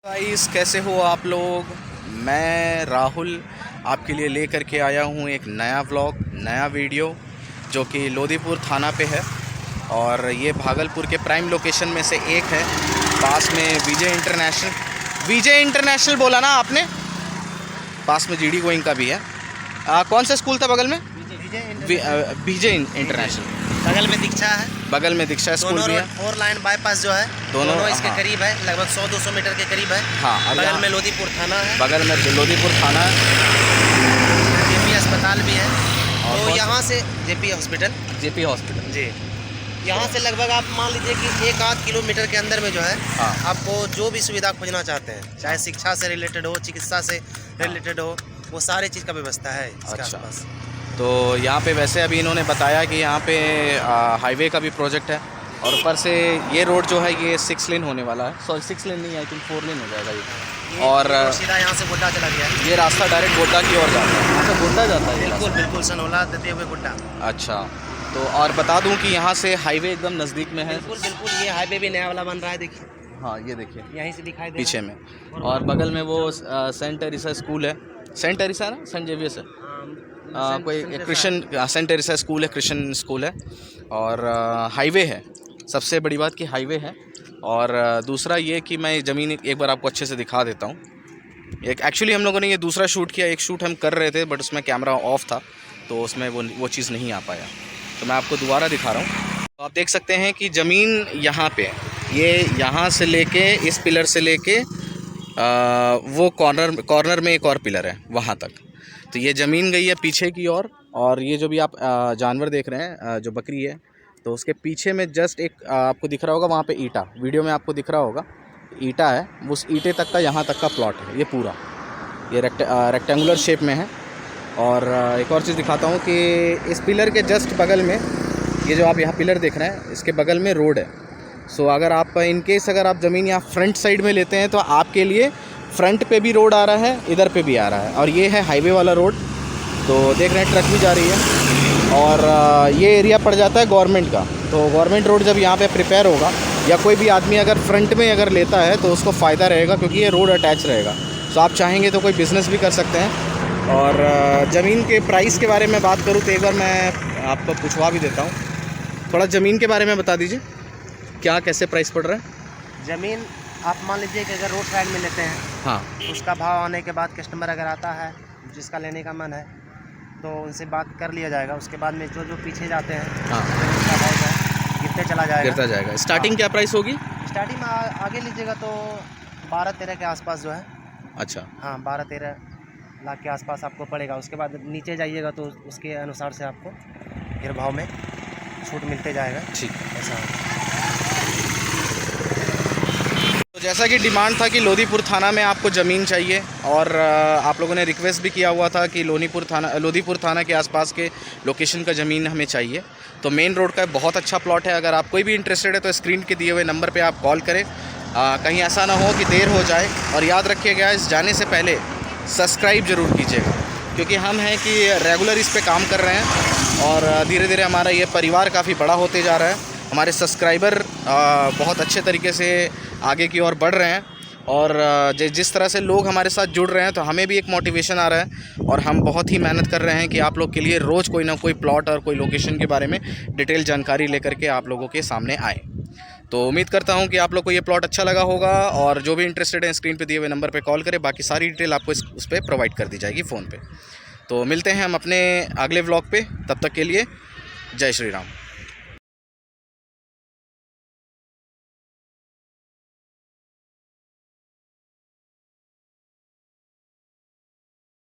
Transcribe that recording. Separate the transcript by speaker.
Speaker 1: Guys, कैसे हो आप लोग। मैं राहुल आपके लिए लेकर के आया हूँ एक नया व्लॉग, नया वीडियो जो कि लोदीपुर थाना पे है। और ये भागलपुर के प्राइम लोकेशन में से एक है। पास में विजय इंटरनेशनल बोला ना आपने, पास में जीडी गोइंग का भी है। कौन सा स्कूल था बगल में? विजय इंटरनेशनल।
Speaker 2: बगल में दीक्षा है,
Speaker 1: बगल में दीक्षा स्कूल भी है।
Speaker 2: 4 लाइन बाईपास जो है दोनों इसके करीब है, लगभग 100-200 मीटर के करीब है।
Speaker 1: हाँ,
Speaker 2: बगल में लोदीपुर थाना है,
Speaker 1: बगल में लोदीपुर थाना है।
Speaker 2: जेपी अस्पताल भी है। तो यहाँ से जेपी हॉस्पिटल जी, यहाँ से लगभग आप मान लीजिए कि 1-8 किलोमीटर के अंदर में जो है आपको जो भी सुविधा खोजना चाहते हैं, चाहे शिक्षा से रिलेटेड हो, चिकित्सा से रिलेटेड हो, वो सारे चीज़ का व्यवस्था है इसके आसपास।
Speaker 1: तो यहाँ पे वैसे अभी इन्होंने बताया कि यहाँ पे हाईवे का भी प्रोजेक्ट है। और ऊपर से ये रोड जो है ये 6 लेन होने वाला है। सॉरी 6 लेन नहीं, आई थिंक 4 लेन हो जाएगा ये। और
Speaker 2: सीधा यहाँ से गोड्डा चला गया है।
Speaker 1: ये रास्ता डायरेक्ट गोड्डा की ओर जाता है। अच्छा, गोड्डा जाता है?
Speaker 2: बिल्कुल सनोला देते हुए गोड्डा।
Speaker 1: अच्छा, तो और बता दूं कि यहाँ से हाईवे एकदम नज़दीक में है।
Speaker 2: बिल्कुल, ये हाईवे भी नया वाला बन रहा है, देखिए।
Speaker 1: हाँ, ये देखिए
Speaker 2: यहीं से दिखाई दे
Speaker 1: पीछे में। और बगल में वो सेंट टेरेसा स्कूल है। सेंट टेरेसा ना, सेंट जेवियर्स है। कोई क्रिश्चियन सेंट टेरेसा स्कूल है, क्रिश्चियन स्कूल है। और हाईवे है, सबसे बड़ी बात कि हाईवे है। और दूसरा ये कि मैं ज़मीन एक बार आपको अच्छे से दिखा देता हूँ। एक एक्चुअली हम लोगों ने ये दूसरा शूट किया, एक शूट हम कर रहे थे बट उसमें कैमरा ऑफ था तो उसमें वो चीज़ नहीं आ पाया। तो मैं आपको दोबारा दिखा रहा हूँ। तो आप देख सकते हैं कि ज़मीन यहाँ पे, ये यहाँ से लेके इस पिलर से लेके वो कॉर्नर में एक और पिलर है वहाँ तक। तो ये ज़मीन गई है पीछे की ओर। और ये जो भी आप जानवर देख रहे हैं, जो बकरी है, तो उसके पीछे में जस्ट एक आपको दिख रहा होगा वहाँ पे ईंटा, वीडियो में आपको दिख रहा होगा ईंटा है। उस ईंटे तक का यहाँ तक का प्लॉट है ये पूरा। ये रेक्टेंगुलर शेप में है। और एक और चीज़ दिखाता हूँ कि इस पिलर के जस्ट बगल में, ये जो आप यहाँ पिलर देख रहे हैं, इसके बगल में रोड है। सो अगर आप इनकेस अगर आप ज़मीन यहाँ फ्रंट साइड में लेते हैं तो आपके लिए फ्रंट पे भी रोड आ रहा है, इधर पे भी आ रहा है। और ये है हाईवे वाला रोड। तो देख रहे हैं ट्रक भी जा रही है। और ये एरिया पड़ जाता है गवर्नमेंट का। तो गवर्नमेंट रोड जब यहाँ पे प्रिपेयर होगा या कोई भी आदमी अगर फ्रंट में अगर लेता है तो उसको फ़ायदा रहेगा, क्योंकि ये रोड अटैच रहेगा। तो आप चाहेंगे तो कोई बिज़नेस भी कर सकते हैं। और ज़मीन के प्राइस के बारे में बात करूँ तो एक बार मैं आपको पूछवा भी देता हूँ। थोड़ा ज़मीन के बारे में बता दीजिए, क्या कैसे प्राइस पड़ रहा है?
Speaker 2: ज़मीन आप मान लीजिए कि अगर रोड साइड में लेते हैं, हाँ, उसका भाव आने के बाद कस्टमर अगर आता है जिसका लेने का मन है तो उनसे बात कर लिया जाएगा। उसके बाद में जो पीछे जाते हैं, हाँ, तो उसका भाव जो है गिरता जाएगा।
Speaker 1: स्टार्टिंग क्या प्राइस होगी?
Speaker 2: स्टार्टिंग में आगे लीजिएगा तो 12-13 के आसपास जो है।
Speaker 1: अच्छा,
Speaker 2: हाँ, 12-13 लाख के आसपास आपको पड़ेगा। उसके बाद नीचे जाइएगा तो उसके अनुसार से आपको फिर भाव में छूट मिलते जाएगा।
Speaker 1: ठीक,
Speaker 2: ऐसा है।
Speaker 1: तो जैसा कि डिमांड था कि लोदीपुर थाना में आपको ज़मीन चाहिए, और आप लोगों ने रिक्वेस्ट भी किया हुआ था कि लोदीपुर थाना के आसपास के लोकेशन का ज़मीन हमें चाहिए। तो मेन रोड का बहुत अच्छा प्लॉट है। अगर आप कोई भी इंटरेस्टेड है तो स्क्रीन के दिए हुए नंबर पे आप कॉल करें। कहीं ऐसा ना हो कि देर हो जाए। और याद रखिएगा, इस जाने से पहले सब्सक्राइब ज़रूर कीजिएगा, क्योंकि हम हैं कि रेगुलर इस पे काम कर रहे हैं और धीरे धीरे हमारा ये परिवार काफ़ी बड़ा होते जा रहा है। हमारे सब्सक्राइबर बहुत अच्छे तरीके से आगे की ओर बढ़ रहे हैं। और जिस तरह से लोग हमारे साथ जुड़ रहे हैं तो हमें भी एक मोटिवेशन आ रहा है। और हम बहुत ही मेहनत कर रहे हैं कि आप लोग के लिए रोज़ कोई ना कोई प्लॉट और कोई लोकेशन के बारे में डिटेल जानकारी लेकर के आप लोगों के सामने आए। तो उम्मीद करता हूं कि आप लोग को ये प्लॉट अच्छा लगा होगा। और जो भी इंटरेस्टेड है स्क्रीन पे दिए हुए नंबर पे कॉल करें, बाकी सारी डिटेल आपको उस पर प्रोवाइड कर दी जाएगी फ़ोन पे। तो मिलते हैं हम अपने अगले व्लॉग पे, तब तक के लिए जय श्री राम।